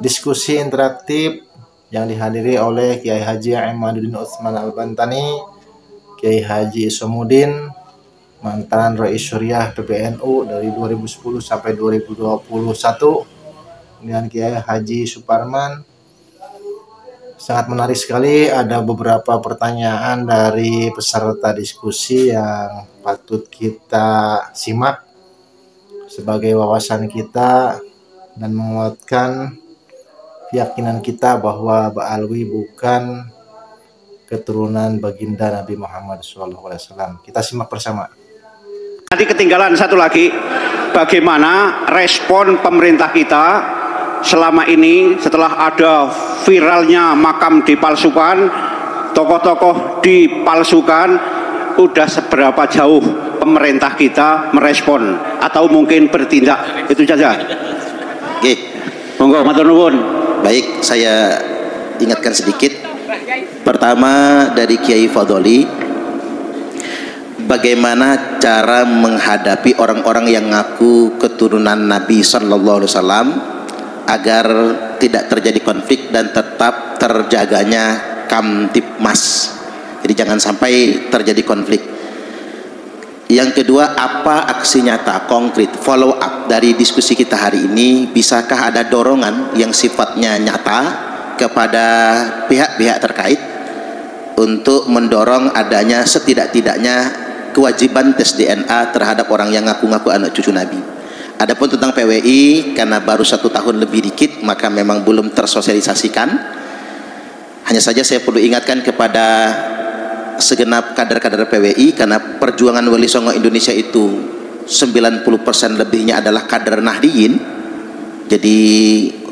diskusi interaktif yang dihadiri oleh Kiai Haji Imaduddin Utsman Al-Bantani, Kiai Haji Isomuddin, mantan Rais Syuriah PBNU dari 2010 sampai 2021, dengan Kiai Haji Suparman. Sangat menarik sekali, ada beberapa pertanyaan dari peserta diskusi yang patut kita simak sebagai wawasan kita dan menguatkan keyakinan kita bahwa Ba'alwi bukan keturunan baginda Nabi Muhammad SAW. Kita simak bersama. Nanti ketinggalan satu lagi, bagaimana respon pemerintah kita selama ini setelah ada viralnya makam dipalsukan, tokoh-tokoh dipalsukan, udah seberapa jauh pemerintah kita merespon atau mungkin bertindak? Itu saja. Oke, Monggo matur nuwun. baik, saya ingatkan sedikit. Pertama dari Kiai Fadoli, bagaimana cara menghadapi orang-orang yang ngaku keturunan Nabi Sallallahu Alaihi Wasallam agar tidak terjadi konflik dan tetap terjaganya Kamtibmas. Jadi jangan sampai terjadi konflik. Yang kedua, apa aksi nyata konkret follow up dari diskusi kita hari ini? Bisakah ada dorongan yang sifatnya nyata kepada pihak-pihak terkait untuk mendorong adanya setidak-tidaknya kewajiban tes DNA terhadap orang yang ngaku-ngaku anak cucu Nabi? Adapun tentang PWI, karena baru 1 tahun lebih dikit, maka memang belum tersosialisasikan. Hanya saja saya perlu ingatkan kepada segenap kader-kader PWI, karena perjuangan Wali Songo Indonesia itu 90% lebihnya adalah kader Nahdiyin. Jadi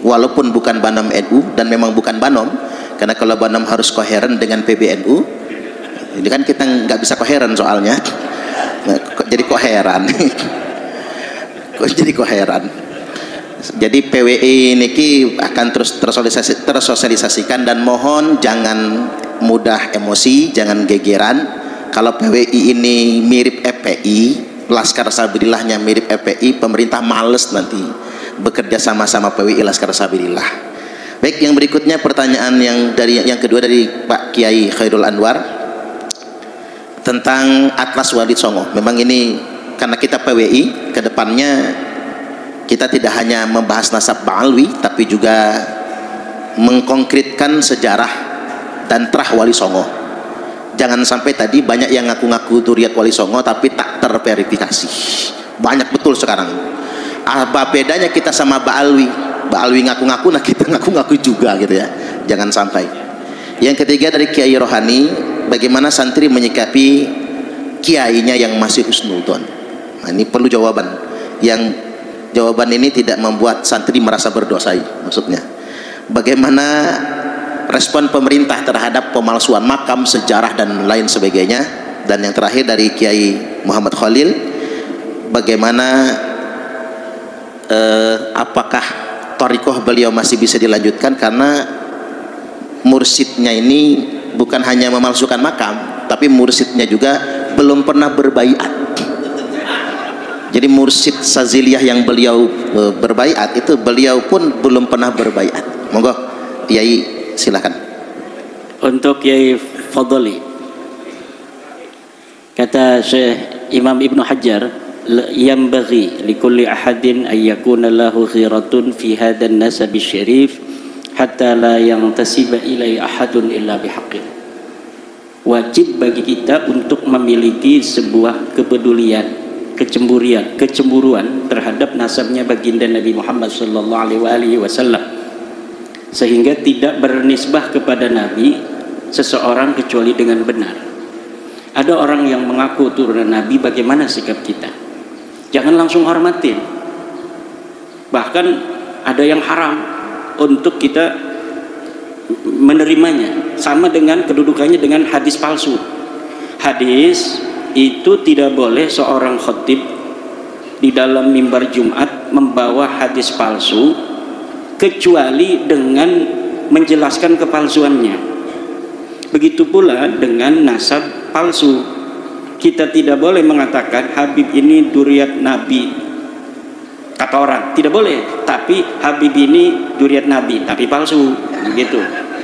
walaupun bukan Banom NU dan memang bukan Banom, karena kalau Banom harus koheren dengan PBNU, ini kan kita nggak bisa koheren soalnya. Jadi koheran. Jadi koheran. Jadi PWI niki akan terus tersosialisasikan, dan mohon jangan mudah emosi, jangan gegeran. Kalau PWI ini mirip FPI, Laskar Sabilillahnya mirip FPI, pemerintah males nanti bekerja sama-sama PWI Laskar Sabilillah. Baik, yang berikutnya pertanyaan yang kedua dari Pak Kiai Khairul Anwar tentang Atlas Walid Songo. Memang ini karena kita PWI, kedepannya kita tidak hanya membahas nasab Ba'alwi, tapi juga mengkonkretkan sejarah dan trah Wali Songo. Jangan sampai tadi banyak yang ngaku-ngaku zuriat Wali Songo tapi tak terverifikasi. Banyak betul sekarang. Apa bedanya kita sama Ba'alwi? Ba'alwi ngaku-ngaku, nah kita ngaku-ngaku juga gitu ya. Jangan sampai. Yang ketiga dari Kiai Rohani, bagaimana santri menyikapi kiainya yang masih husnudzon? Nah, ini perlu jawaban. Yang jawaban ini tidak membuat santri merasa berdosa, maksudnya. Bagaimana respon pemerintah terhadap pemalsuan makam, sejarah dan lain sebagainya? Dan yang terakhir dari Kiai Muhammad Khalil, bagaimana apakah thariqah beliau masih bisa dilanjutkan, karena mursidnya ini bukan hanya memalsukan makam, tapi mursidnya juga belum pernah berbaiat. Jadi mursid Saziliyah yang beliau berbaiat itu, beliau pun belum pernah berbaiat. Monggo Kiai silakan. Untuk Kiai Fadli, kata Syekh Imam Ibnu Hajar, yambaghi likulli ahadin an yakuna lahu khiratun fi hadzal nasab syarif hatta la yantasiba ilai ahadun illa bihaqqin. Wajib bagi kita untuk memiliki sebuah kepedulian, kecemburuan terhadap nasabnya baginda Nabi Muhammad sallallahu alaihi wasallam, sehingga tidak bernisbah kepada Nabi seseorang kecuali dengan benar. Ada orang yang mengaku turunan Nabi, bagaimana sikap kita? Jangan langsung hormatin. Bahkan ada yang haram untuk kita menerimanya, sama dengan kedudukannya dengan hadis palsu. Hadis itu tidak boleh seorang khatib di dalam mimbar Jumat membawa hadis palsu kecuali dengan menjelaskan kepalsuannya. Begitu pula dengan nasab palsu. Kita tidak boleh mengatakan Habib ini duriat Nabi, kata orang tidak boleh, tapi Habib ini dzurriyyat Nabi tapi palsu, begitu.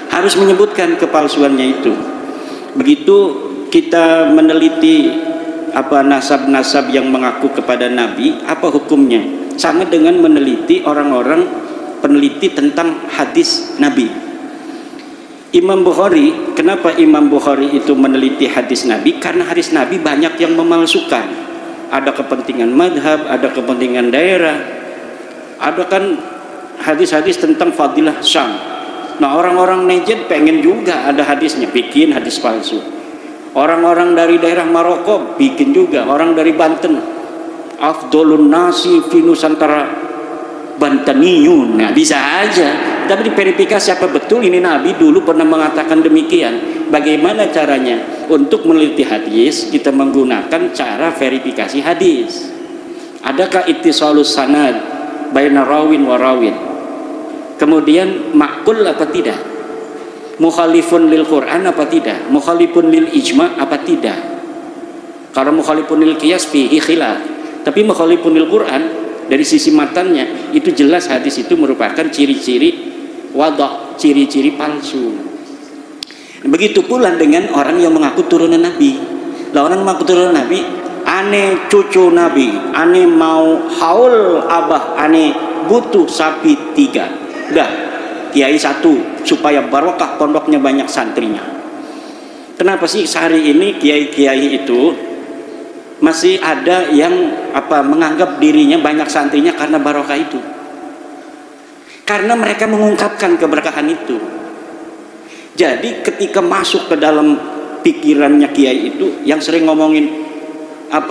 Harus menyebutkan kepalsuannya itu. Begitu kita meneliti apa nasab-nasab yang mengaku kepada Nabi, apa hukumnya? Sama dengan meneliti orang-orang peneliti tentang hadis Nabi. Imam Bukhari, kenapa Imam Bukhari itu meneliti hadis Nabi? Karena hadis Nabi banyak yang memalsukan. Ada kepentingan madhab, ada kepentingan daerah, ada kan hadis-hadis tentang fadilah Syam. Nah, orang-orang Najd pengen juga ada hadisnya, bikin hadis palsu. Orang-orang dari daerah Maroko bikin juga. Orang dari Banten, afdolun nasi fi Nusantara Banteniyun. Nah, bisa aja. Tapi diverifikasi apa betul ini Nabi dulu pernah mengatakan demikian. Bagaimana caranya? Untuk meneliti hadis kita menggunakan cara verifikasi hadis. Adakah ittisalus sanad baina rawin wa rawin? Kemudian makul apa tidak? Mukhalifun lil Quran apa tidak? Mukhalifun lil ijma apa tidak? Kalau mukhalifun lil qiyas fihi khilaf. Tapi mukhalifun lil Quran dari sisi matannya itu jelas hadis itu merupakan ciri-ciri wadah, ciri-ciri palsu. Begitu pula dengan orang yang mengaku turunan Nabi. Lah orang mengaku turunan Nabi, ane cucu Nabi, ane mau haul abah, ane butuh sapi 3. Udah, kiai 1 supaya barokah pondoknya banyak santrinya. Kenapa sih sehari ini kiai-kiai itu masih ada yang menganggap dirinya banyak santrinya karena barokah itu? Karena mereka mengungkapkan keberkahan itu. Jadi ketika masuk ke dalam pikirannya kiai itu, yang sering ngomongin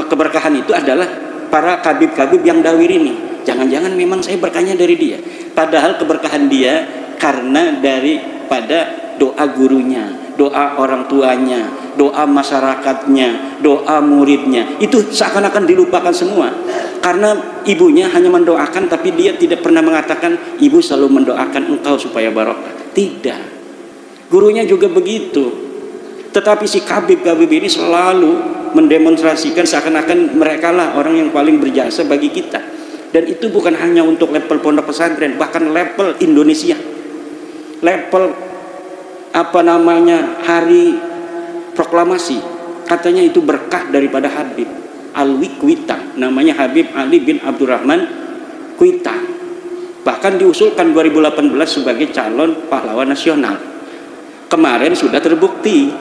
keberkahan itu adalah para kabib-kabib yang dawir ini. Jangan-jangan memang saya berkahnya dari dia. Padahal keberkahan dia karena daripada doa gurunya, doa orang tuanya, doa masyarakatnya, doa muridnya. Itu seakan-akan dilupakan semua. Karena ibunya hanya mendoakan, tapi dia tidak pernah mengatakan ibu selalu mendoakan engkau supaya barokah. Tidak. Gurunya juga begitu. Tetapi si kabib-kabib ini selalu mendemonstrasikan seakan-akan mereka lah orang yang paling berjasa bagi kita. Dan itu bukan hanya untuk level pondok pesantren, bahkan level Indonesia, level hari proklamasi, katanya itu berkah daripada Habib Alwi Kuita, namanya Habib Ali bin Abdurrahman Kuita. Bahkan diusulkan 2018 sebagai calon pahlawan nasional. Kemarin sudah terbukti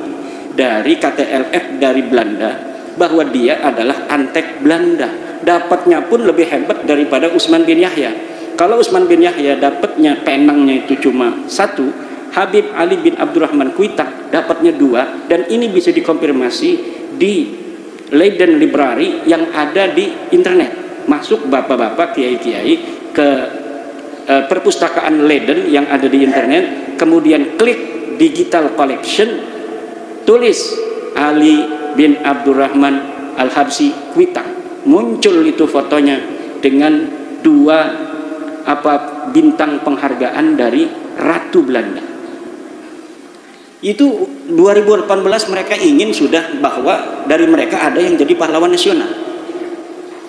dari KTLF dari Belanda bahwa dia adalah antek Belanda. Dapatnya pun lebih hebat daripada Utsman bin Yahya. Kalau Utsman bin Yahya dapatnya penangnya itu cuma 1, Habib Ali bin Abdurrahman Kuita dapatnya 2, dan ini bisa dikonfirmasi di Leiden Library yang ada di internet. Masuk bapak-bapak kiai-kiai ke perpustakaan Leiden yang ada di internet, kemudian klik digital collection, tulis Ali bin Abdurrahman Al-Habsyi Kuita. Muncul itu fotonya dengan 2 bintang penghargaan dari Ratu Belanda. Itu 2018 mereka ingin sudah bahwa dari mereka ada yang jadi pahlawan nasional.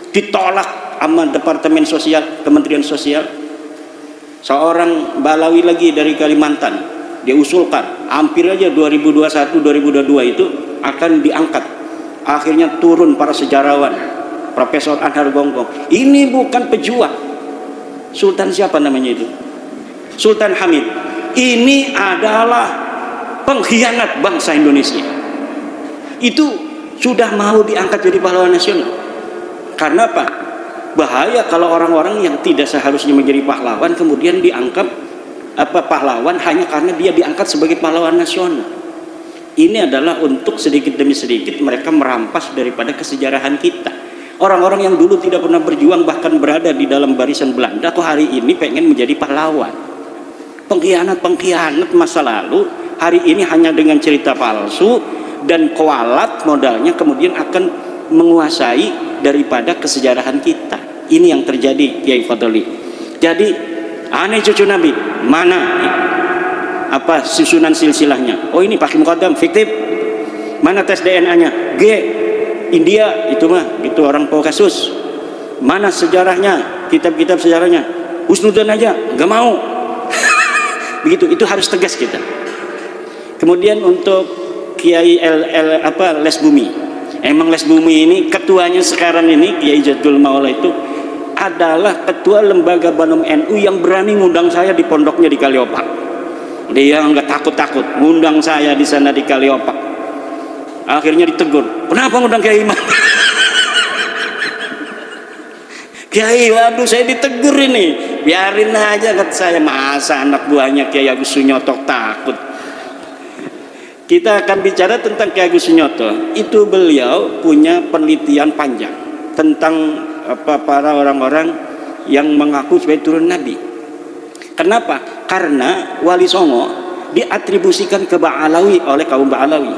Ditolak sama Departemen Sosial, Kementerian Sosial. Seorang Balawi lagi dari Kalimantan, dia usulkan hampir aja 2021-2022 itu akan diangkat. Akhirnya turun para sejarawan, Profesor Anhar Gonggong. Ini bukan pejuang. Sultan siapa namanya itu? Sultan Hamid. Ini adalah pengkhianat bangsa Indonesia. Itu sudah mau diangkat jadi pahlawan nasional. Karena apa? Bahaya kalau orang-orang yang tidak seharusnya menjadi pahlawan kemudian dianggap pahlawan hanya karena dia diangkat sebagai pahlawan nasional. Ini adalah untuk sedikit demi sedikit mereka merampas daripada kesejarahan kita. Orang-orang yang dulu tidak pernah berjuang bahkan berada di dalam barisan Belanda kok hari ini pengen menjadi pahlawan. Pengkhianat masa lalu hari ini hanya dengan cerita palsu dan kualat modalnya kemudian akan menguasai daripada kesejarahan kita. Ini yang terjadi, Kiai Fadli. Jadi aneh cucu Nabi, mana susunan silsilahnya? Oh ini pakai muqaddam fiktif. Mana tes DNA-nya? G India itu mah itu orang Kaukasus. Mana sejarahnya? kitab-kitab sejarahnya. Husnudzon aja, nggak mau. Begitu, itu harus tegas kita. Kemudian untuk Kiai Les Bumi, emang Les Bumi ini ketuanya sekarang ini Kiai Jadul Maula itu adalah ketua lembaga Banum NU yang berani ngundang saya di pondoknya di Kaliopak. Dia nggak takut-takut ngundang saya di sana di Kaliopak. Akhirnya ditegur, kenapa ngundang Kiai Imam? Kiai, waduh saya ditegur ini, biarin aja kata saya, masa anak buahnya Kiai Agus Sunyoto takut. Kita akan bicara tentang Kiai Agus Sunyoto. Itu beliau punya penelitian panjang tentang para orang-orang yang mengaku sebagai turun Nabi. Kenapa? Karena Wali Songo diatribusikan ke Ba'alawi oleh kaum Ba'alawi.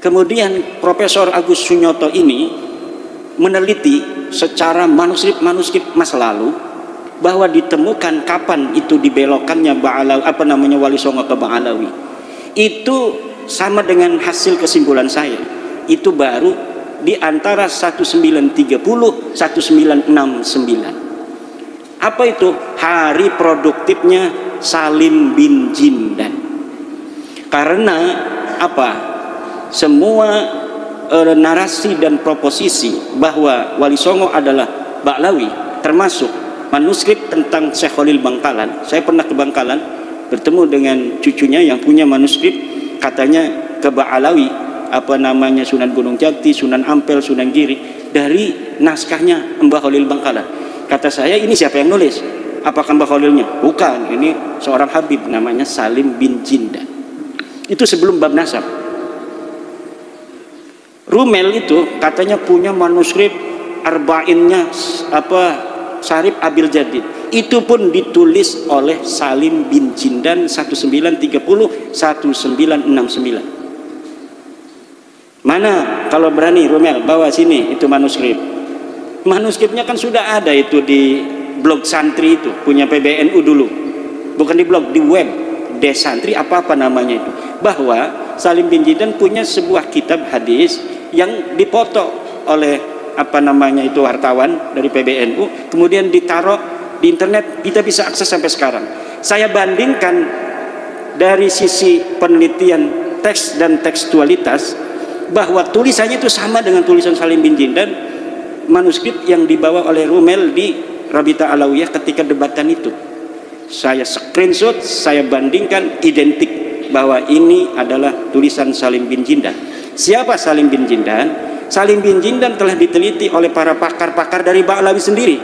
Kemudian Profesor Agus Sunyoto ini meneliti secara manuskrip masa lalu bahwa ditemukan kapan itu dibelokkannya Ba'alawi, Wali Songo ke Ba'alawi. Itu sama dengan hasil kesimpulan saya. Itu baru di antara 1930 1969. Apa itu? Hari produktifnya Salim bin Jindan. Karena apa? Semua narasi dan proposisi bahwa Wali Songo adalah Ba'alawi, termasuk manuskrip tentang Syekh Khalil Bangkalan. Saya pernah ke Bangkalan, bertemu dengan cucunya yang punya manuskrip, katanya ke Ba'alawi, Sunan Gunung Jati, Sunan Ampel, Sunan Giri, dari naskahnya Mbah Khalil Bangkalan. Kata saya, ini siapa yang nulis? Apakah Mbah Khalilnya? Bukan, ini seorang Habib namanya Salim bin Jindan. Itu sebelum bab nasab. Rumel itu katanya punya manuskrip arba'innya Syarif Abil Jadid. Itu pun ditulis oleh Salim bin Jindan 1930 1969. Mana kalau berani Rumel bawa sini itu manuskrip. Manuskripnya kan sudah ada itu di blog santri itu punya PBNU dulu. Bukan di blog, di web Desantri apa namanya itu. Bahwa Salim bin Jindan punya sebuah kitab hadis yang dipoto oleh wartawan dari PBNU, kemudian ditaruh di internet, kita bisa akses sampai sekarang. Saya bandingkan dari sisi penelitian teks dan tekstualitas bahwa tulisannya itu sama dengan tulisan Salim bin Jindan, manuskrip yang dibawa oleh Rumel di Rabita Alawiyah ketika debatan itu. Saya screenshot, saya bandingkan, identik bahwa ini adalah tulisan Salim bin Jindan. Siapa Salim bin Jindan? Salim bin Jindan telah diteliti oleh para pakar-pakar dari Ba'alawi sendiri.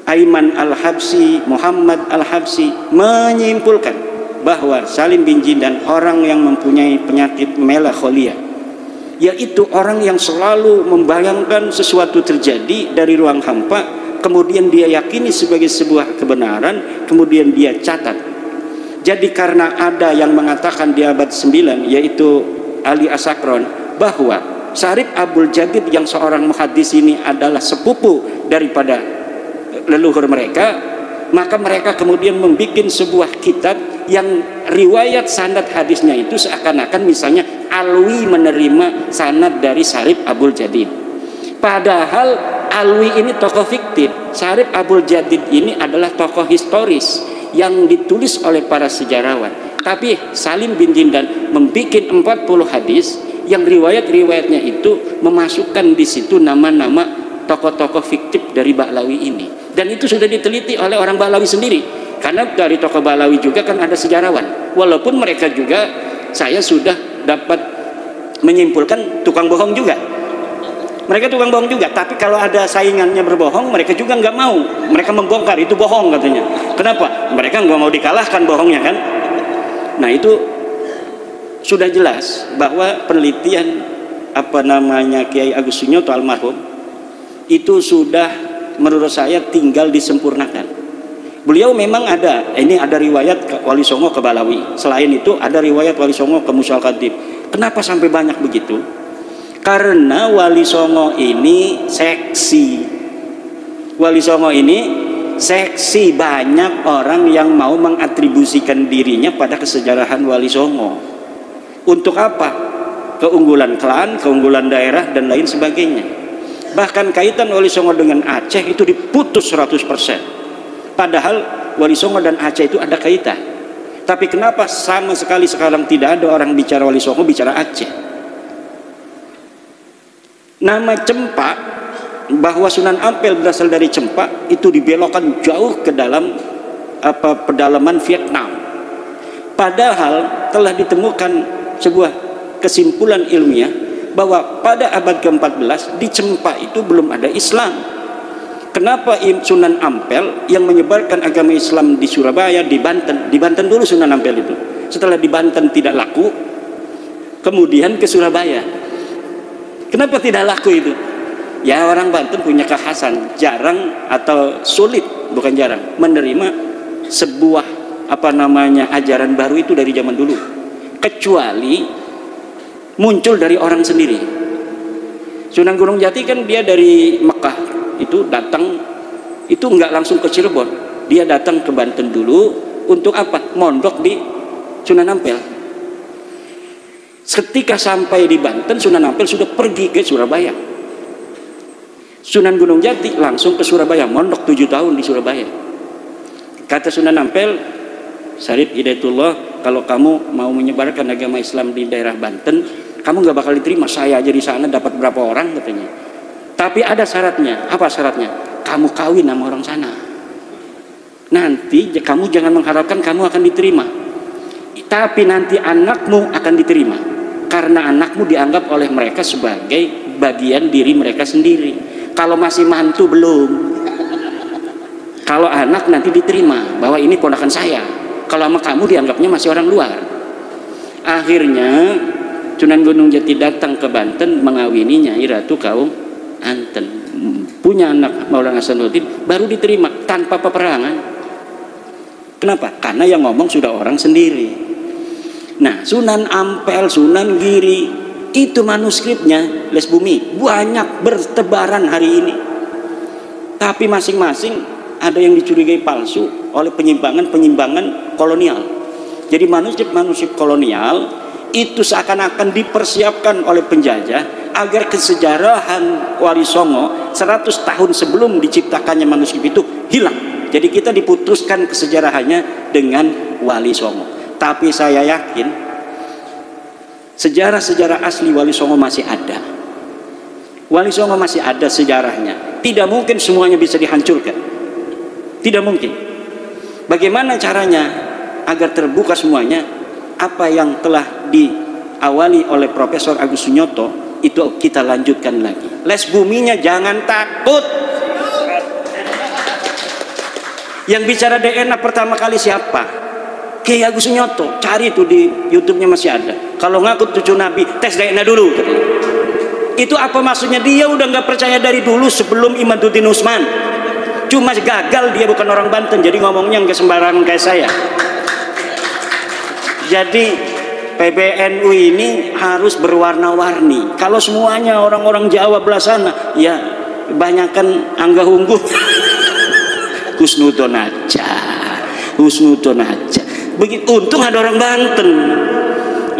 Aiman Al-Habsi, Muhammad Al-Habsi menyimpulkan bahwa Salim bin Jindan orang yang mempunyai penyakit melankolia, yaitu orang yang selalu membayangkan sesuatu terjadi dari ruang hampa, kemudian dia yakini sebagai sebuah kebenaran, kemudian dia catat. Jadi karena ada yang mengatakan di abad 9, yaitu Ali Asakron, bahwa Syarif Abul Jadid yang seorang muhadis ini adalah sepupu daripada leluhur mereka, maka mereka kemudian membuat sebuah kitab yang riwayat sanad hadisnya itu seakan-akan misalnya Alwi menerima sanad dari Syarif Abul Jadid. Padahal Alwi ini tokoh fiktif, Syarif Abul Jadid ini adalah tokoh historis yang ditulis oleh para sejarawan. Tapi Salim bin Jindan membuat 40 hadis yang riwayat-riwayatnya itu memasukkan di situ nama-nama tokoh-tokoh fiktif dari Ba'alawi ini. Dan itu sudah diteliti oleh orang Ba'alawi sendiri. Karena dari tokoh Ba'alawi juga kan ada sejarawan. Walaupun mereka juga, saya sudah dapat menyimpulkan tukang bohong juga. Mereka tukang bohong juga. Tapi kalau ada saingannya berbohong, mereka juga nggak mau. Mereka membongkar, itu bohong katanya. Kenapa? Mereka nggak mau dikalahkan bohongnya kan. Nah itu sudah jelas bahwa penelitian Kiai Agus Sunyoto almarhum itu sudah menurut saya tinggal disempurnakan. Beliau memang ada riwayat Wali Songo ke Ba'alawi. Selain itu ada riwayat Wali Songo ke Musa Al-Khatib. Kenapa sampai banyak begitu? Karena Wali Songo ini seksi. Wali Songo ini seksi, banyak orang yang mau mengatribusikan dirinya pada kesejarahan Wali Songo. Untuk apa? Keunggulan klan, keunggulan daerah dan lain sebagainya. Bahkan kaitan Wali Songo dengan Aceh itu diputus 100%. Padahal Wali Songo dan Aceh itu ada kaitan. Tapi kenapa sama sekali sekarang tidak ada orang bicara Wali Songo, bicara Aceh? Nama Cempa, bahwa Sunan Ampel berasal dari Cempa, itu dibelokkan jauh ke dalam pedalaman Vietnam. Padahal telah ditemukan sebuah kesimpulan ilmiah bahwa pada abad ke-14 di Cempa itu belum ada Islam. Kenapa Sunan Ampel yang menyebarkan agama Islam di Surabaya, di Banten dulu Sunan Ampel itu. Setelah di Banten tidak laku, kemudian ke Surabaya. Kenapa tidak laku itu? Ya, orang Banten punya kekhasan, jarang atau sulit, bukan jarang, menerima sebuah ajaran baru itu dari zaman dulu, kecuali muncul dari orang sendiri. Sunan Gunung Jati kan dia dari Mekah itu datang, itu nggak langsung ke Cirebon, dia datang ke Banten dulu untuk apa? Mondok di Sunan Ampel. Ketika sampai di Banten, Sunan Ampel sudah pergi ke Surabaya. Sunan Gunung Jati langsung ke Surabaya, mondok 7 tahun di Surabaya. Kata Sunan Ampel, Syarif Hidayatullah, kalau kamu mau menyebarkan agama Islam di daerah Banten, kamu nggak bakal diterima. Saya aja di sana dapat berapa orang katanya. Tapi ada syaratnya. Apa syaratnya? Kamu kawin sama orang sana. Nanti kamu jangan mengharapkan kamu akan diterima. Tapi nanti anakmu akan diterima. Karena anakmu dianggap oleh mereka sebagai bagian diri mereka sendiri. Kalau masih mantu belum. Kalau anak nanti diterima bahwa ini ponakan saya. Kalau sama kamu dianggapnya masih orang luar. Akhirnya Sunan Gunung Jati datang ke Banten mengawini Nyai Ratu kaum Anten. Punya anak Maulana Hasanuddin, baru diterima tanpa peperangan. Kenapa? Karena yang ngomong sudah orang sendiri. Nah, Sunan Ampel, Sunan Giri, itu manuskripnya Les Bumi banyak bertebaran hari ini. Tapi masing-masing ada yang dicurigai palsu oleh penyimpangan kolonial. Jadi manuskrip kolonial itu seakan-akan dipersiapkan oleh penjajah agar kesejarahan Wali Songo 100 tahun sebelum diciptakannya manuskrip itu hilang. Jadi kita diputuskan kesejarahannya dengan Wali Songo. Tapi saya yakin sejarah-sejarah asli Wali Songo masih ada. Wali Songo masih ada sejarahnya. Tidak mungkin semuanya bisa dihancurkan. Tidak mungkin. Bagaimana caranya agar terbuka semuanya? Apa yang telah diawali oleh Profesor Agus Sunyoto itu kita lanjutkan lagi. Les Buminya jangan takut. Yang bicara DNA pertama kali siapa? Kiai Agus Sunyoto. Cari itu di YouTube-nya masih ada. Kalau ngaku cucu Nabi, tes DNA dulu. Itu apa maksudnya? Dia udah nggak percaya dari dulu sebelum Imaduddin Usman. Cuma gagal, dia bukan orang Banten, jadi ngomongnya nggak sembarangan kayak saya. Jadi PBNU ini harus berwarna-warni. Kalau semuanya orang-orang Jawa belah sana, ya kebanyakan Angga Ungguh. Husnudon aja. Begitu, untung ada orang Banten.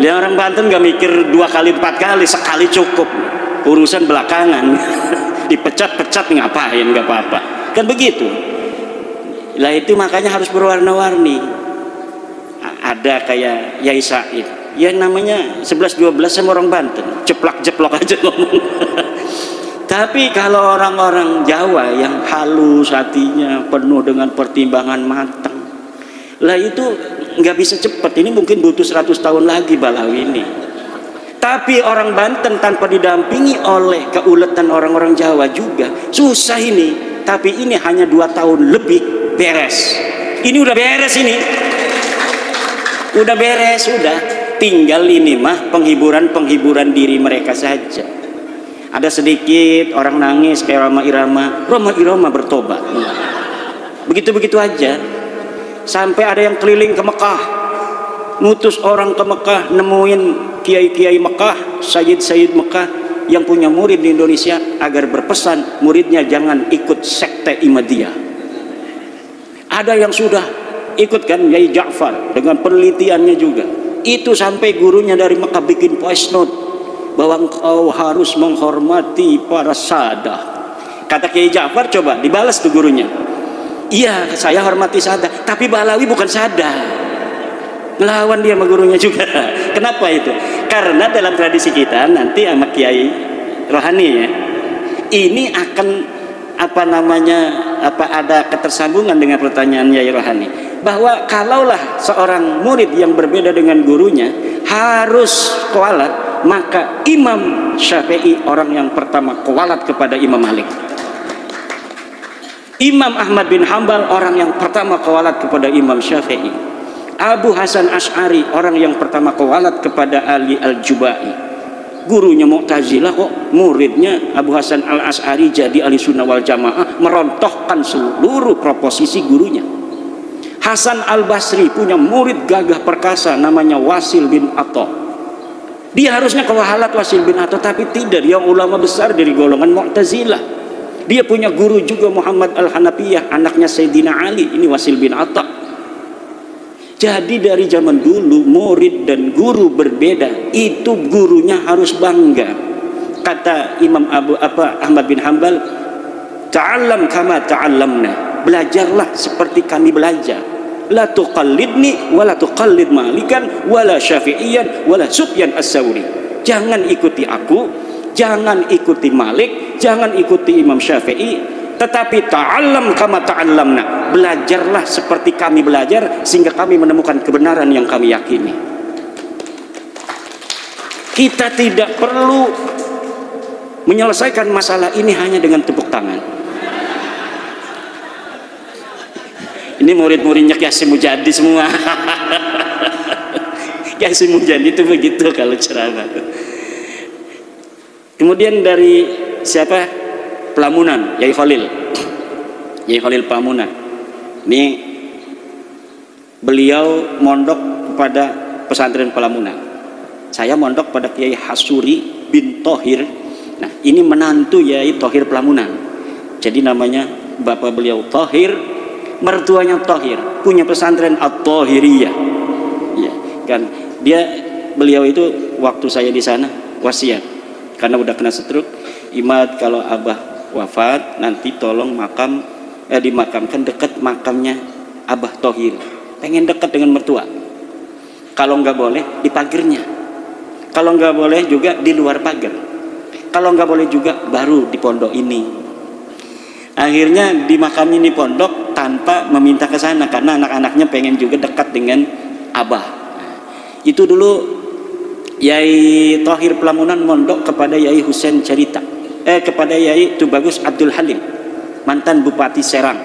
Lihat orang Banten gak mikir 2 kali 4 kali, sekali cukup. Urusan belakangan. Dipecat-pecat ngapain, gak apa-apa. Kan begitu. Lah itu makanya harus berwarna-warni. Ada kayak Yai Said. Ya namanya 11-12 sama orang Banten. Jeplak-jeplok aja ngomong. Tapi kalau orang-orang Jawa yang halus hatinya, penuh dengan pertimbangan matang, lah itu nggak bisa cepat. Ini mungkin butuh 100 tahun lagi Balawi ini. Tapi orang Banten tanpa didampingi oleh keuletan orang-orang Jawa juga susah ini. Tapi ini hanya 2 tahun lebih beres. Ini udah beres ini. Udah beres, udah. Tinggal ini mah penghiburan diri mereka saja. Ada sedikit orang nangis kayak Roma Irama bertobat. Begitu-begitu aja. Sampai ada yang keliling ke Mekah, ngutus orang ke Mekah, nemuin kiai-kiai Mekah, sayyid-sayyid Mekah yang punya murid di Indonesia agar berpesan muridnya jangan ikut sekte Ahmadiyah. Ada yang sudah ikut kan, Yai Ja'far dengan penelitiannya juga. Itu sampai gurunya dari Mekah bikin voice note. bahwa engkau harus menghormati para sadah. Kata Kiai Ja'far, coba dibalas tuh gurunya. Iya, saya hormati sadah, tapi Balawi bukan sadah. Ngelawan dia sama gurunya juga. Kenapa itu? Karena dalam tradisi kita nanti sama Kiai Rohani ya, ini akan ada ketersambungan dengan pertanyaan Kiai Rohani, bahwa kalaulah seorang murid yang berbeda dengan gurunya harus kualat, maka Imam Syafi'i orang yang pertama kualat kepada Imam Malik. Imam Ahmad bin Hambal orang yang pertama kualat kepada Imam Syafi'i. Abu Hasan Asy'ari orang yang pertama kualat kepada Ali Al-Jubai. Gurunya Mu'tazilah kok muridnya Abu Hasan Al-Asy'ari jadi ahli sunnah wal jamaah, merontohkan seluruh proposisi gurunya. Hasan Al-Basri punya murid gagah perkasa namanya Wasil bin Atha. Dia harusnya kualat Wasil bin Atha, tapi tidak, dia ulama besar dari golongan Mu'tazilah. Dia punya guru juga Muhammad Al-Hanafiyah, anaknya Sayyidina Ali, ini Wasil bin Atha. Jadi dari zaman dulu murid dan guru berbeda, itu gurunya harus bangga. Kata Imam Ahmad bin Hambal, ta'allam kama ta'allamna, belajarlah seperti kami belajar. La tuqallidni wa la tuqallid Malikan wa la Syafi'iyan wa la Sufyan As-Tsauri. Jangan ikuti aku, jangan ikuti Malik, jangan ikuti Imam Syafi'i, tetapi ta'allam kama ta'allamna, belajarlah seperti kami belajar sehingga kami menemukan kebenaran yang kami yakini. Kita tidak perlu menyelesaikan masalah ini hanya dengan tepuk tangan. Ini murid-muridnya Yasin Mujadi semua. Yasin Mujadi itu begitu kalau ceramah. Kemudian dari siapa? Pelamunan, Yai Khalil. Yai Khalil Pelamunan. Ini beliau mondok kepada pesantren Pelamunan. Saya mondok pada Kiai Hasuri bin Thohir. Nah, ini menantu Yai Thohir Pelamunan. Jadi namanya bapak beliau Thohir, mertuanya Thohir, punya pesantren At-Thohiriyah. Ya, kan beliau itu waktu saya di sana wasiat, karena udah kena stroke, Imad kalau abah wafat nanti tolong dimakamkan dekat makamnya Abah Thohir. Pengen dekat dengan mertua. Kalau nggak boleh di pagernya, kalau nggak boleh juga di luar pagar, kalau nggak boleh juga baru di pondok ini. Akhirnya dimakamnya di pondok tanpa meminta ke sana karena anak-anaknya pengen juga dekat dengan Abah. Itu dulu Yai Thohir Pelamunan mondok kepada Yai Husain Cerita, kepada Yai Tubagus Abdul Halim, mantan Bupati Serang.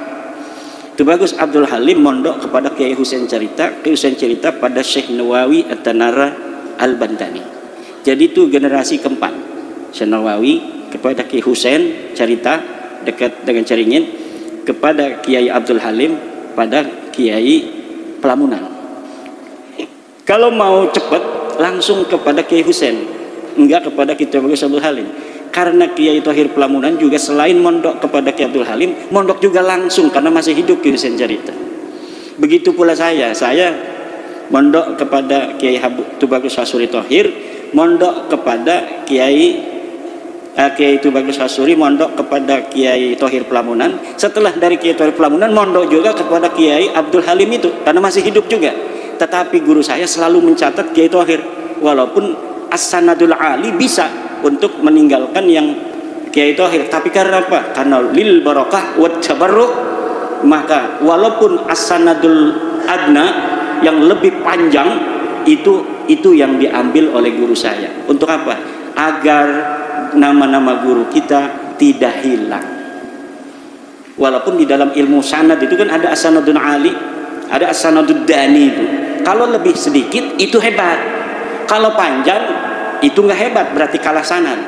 Tubagus Abdul Halim mondok kepada Kiai Husain Cerita, Kiai Husain Cerita pada Syekh Nawawi At-Tanara Al-Bantani. Jadi itu generasi keempat. Syekh Nawawi kepada Kiai Husain Cerita dekat dengan Caringin, kepada Kiai Abdul Halim pada Kiai Pelamunan. Kalau mau cepat langsung kepada Kiai Husain, enggak kepada Kiai Tubagus Abdul Halim. Karena Kiai Thohir Pelamunan juga selain mondok kepada Kiai Abdul Halim, mondok juga langsung karena masih hidup Kiai Husain Cerita. Begitu pula saya mondok kepada Kiai Tubagus Hasuri Thohir, mondok kepada Kiai Tubagus Hasuri, mondok kepada Kiai Thohir Pelamunan. Setelah dari Kiai Thohir Pelamunan, mondok juga kepada Kiai Abdul Halim itu karena masih hidup juga. Tetapi guru saya selalu mencatat Kiai Thohir, walaupun as-sanadul ali bisa untuk meninggalkan yang Kiai Thohir, tapi karena apa? Karena lil barakah wa tabarruk, maka walaupun as-sanadul adna yang lebih panjang itu yang diambil oleh guru saya. Untuk apa? Agar nama-nama guru kita tidak hilang. Walaupun di dalam ilmu sanad itu kan ada as-sanadun ali, ada as-sanadud dani itu. Kalau lebih sedikit itu hebat. Kalau panjang itu nggak hebat, berarti kalah sanad,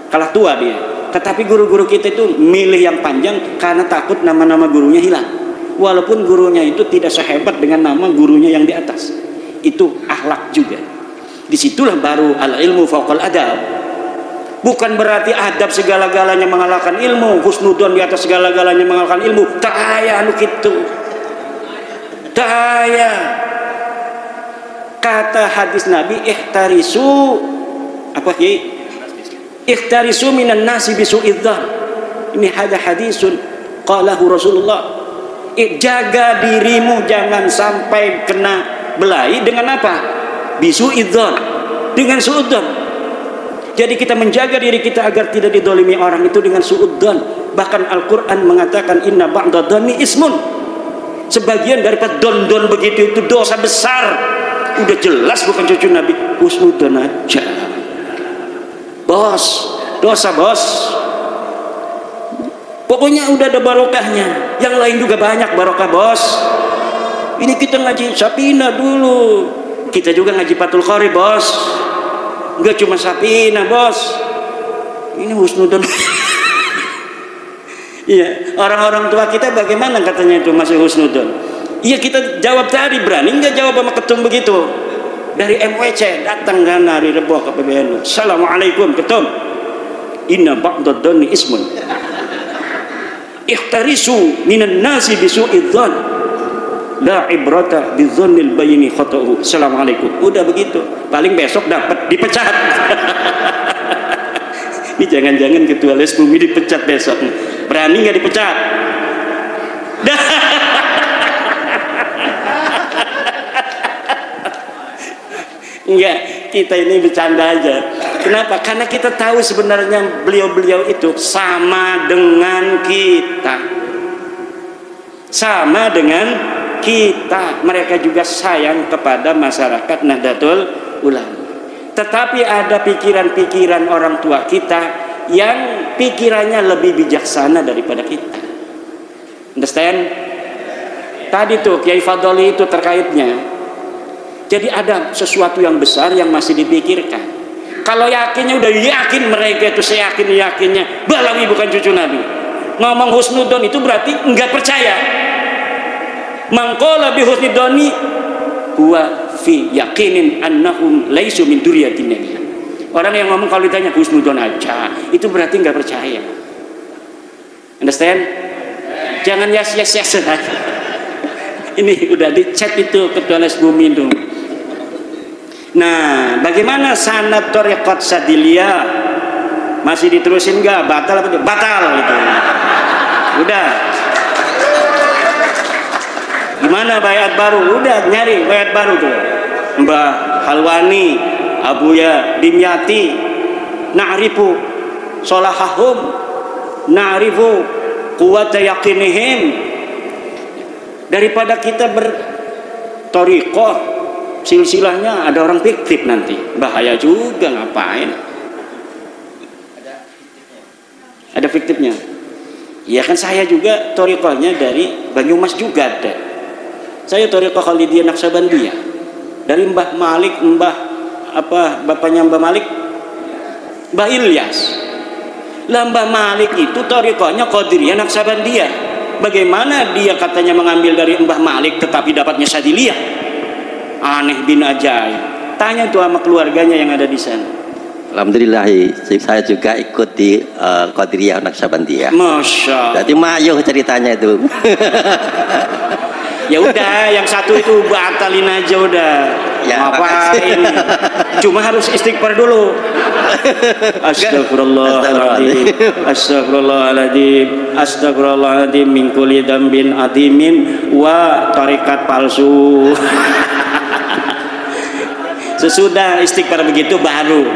kalah tua dia. Tetapi guru-guru kita itu milih yang panjang karena takut nama-nama gurunya hilang, walaupun gurunya itu tidak sehebat dengan nama gurunya yang di atas. Itu akhlak juga. Disitulah baru al-ilmu fauqal adab. Bukan berarti adab segala-galanya mengalahkan ilmu, husnudon di atas segala-galanya mengalahkan ilmu. Ta'aya anu kitu, ta'aya. Kata hadis Nabi, ihtarisu Apa Kiai? Ikhtarisu minan nasi bisu'idzan. Ini ada hadisun qalahu Rasulullah. Jaga dirimu jangan sampai kena belai dengan apa? Bisu'idzan, dengan suudzon. Jadi kita menjaga diri kita agar tidak didolimi orang itu dengan suudzon. Bahkan Al-Quran mengatakan inna ba'da dhanni ismun. Sebagian daripada don begitu itu dosa besar. Udah jelas bukan cucu Nabi. Husnudzon aja. Bos, dosa bos. Pokoknya udah ada barokahnya. Yang lain juga banyak barokah bos. Ini kita ngaji Sapina dulu. Kita juga ngaji Fathul Qori bos. Enggak cuma Sapina bos. Ini husnudzon. Iya, orang-orang tua kita bagaimana katanya itu masih husnudzon. Iya, kita jawab tadi, berani nggak jawab sama ketum begitu? Dari MWC datang kan hari Rebo ke PBNU. Assalamualaikum ketum. Inna ba'da dhanni ismun. Ikhtarisu minan nasi bisu'idzan. La ibrata bidzannil bayni khata'u. Assalamualaikum. Udah begitu. Paling besok dapat dipecat. Ini jangan-jangan ketua les bumi dipecat besok. Berani nggak dipecat? Enggak, kita ini bercanda aja. Kenapa? Karena kita tahu sebenarnya beliau-beliau itu sama dengan kita. Sama dengan kita. Mereka juga sayang kepada masyarakat Nahdlatul Ulama. Tetapi ada pikiran-pikiran orang tua kita yang pikirannya lebih bijaksana daripada kita. Understand? Tadi tuh Kiai Fadoli itu terkaitnya. Jadi ada sesuatu yang besar yang masih dipikirkan. Kalau yakinnya udah yakin mereka itu seyakin-yakinnya Balawi bukan cucu Nabi. Ngomong husnudzon itu berarti enggak percaya. Mangqala bi husnudzoni huwa fi yakinin annahum laisu min dzurriyyatin nabi. Orang yang ngomong kalau ditanya husnudzon aja, itu berarti nggak percaya. Understand? Jangan yes. Ini udah dicet itu ketua les bumi itu. Nah, bagaimana sanad thariqat Sadiliyah? Masih diterusin nggak? Batal apa? Batal gitu. Udah. Gimana bayat baru? Udah nyari bayat baru tuh. Mbah Halwani, Abuya Dimyati, na'rifu solahahum, na'rifu quwwata yaqinihim. Daripada kita berthariqah silsilahnya ada orang fiktif nanti, bahaya juga ngapain? Ada fiktifnya. Ya kan saya juga thariqahnya dari Banyumas juga ada. Saya thariqah Khalidiyah Naksabandiyah. Dari Mbah Malik, bapaknya Mbah Malik, Mbah Ilyas. Lah Mbah Malik itu thariqahnya Qadiriyah Naksabandiyah. Bagaimana dia katanya mengambil dari Mbah Malik tetapi dapatnya Sadiliyah? Aneh bin ajaib. Tanya tuh sama keluarganya yang ada di sana. Alhamdulillah, saya juga ikut di Qadiriyah Naksabandiyah. Masya Allah. Jadi mayuh ceritanya itu. Ya udah, yang satu itu batalin aja udah. Ya, ngapain? Cuma harus istighfar dulu. Astagfirullahaladzim, astagfirullahaladzim, astagfirullahaladzim min kulli dzambin adimin wa tarikat palsu. Sesudah istighfar begitu baru.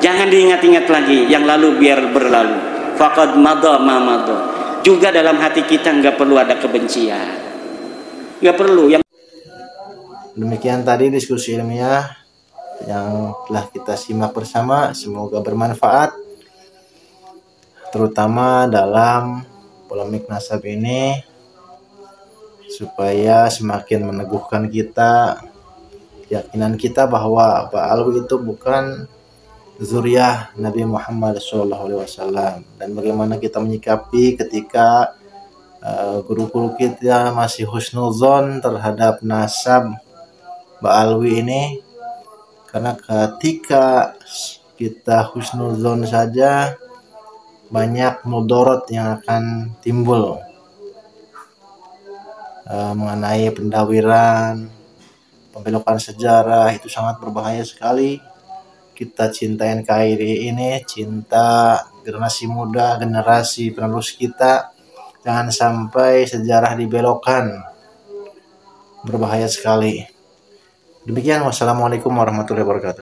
Jangan diingat-ingat lagi yang lalu biar berlalu. Faqad madha ma madha. Juga dalam hati kita nggak perlu ada kebencian. Nggak perlu. Yang demikian tadi diskusi ilmiah yang telah kita simak bersama, semoga bermanfaat terutama dalam polemik nasab ini, supaya semakin meneguhkan kita keyakinan kita bahwa Pak Alwi itu bukan zuriyah Nabi Muhammad SAW, dan bagaimana kita menyikapi ketika guru-guru kita masih husnuzon terhadap nasab Mbak Alwi ini, karena ketika kita husnuzon saja banyak mudorot yang akan timbul mengenai pendawiran, pembelokan sejarah. Itu sangat berbahaya sekali kita cinta NKRI ini, cinta generasi muda, generasi penerus kita. Jangan sampai sejarah dibelokkan, berbahaya sekali. Demikian, wassalamualaikum warahmatullahi wabarakatuh.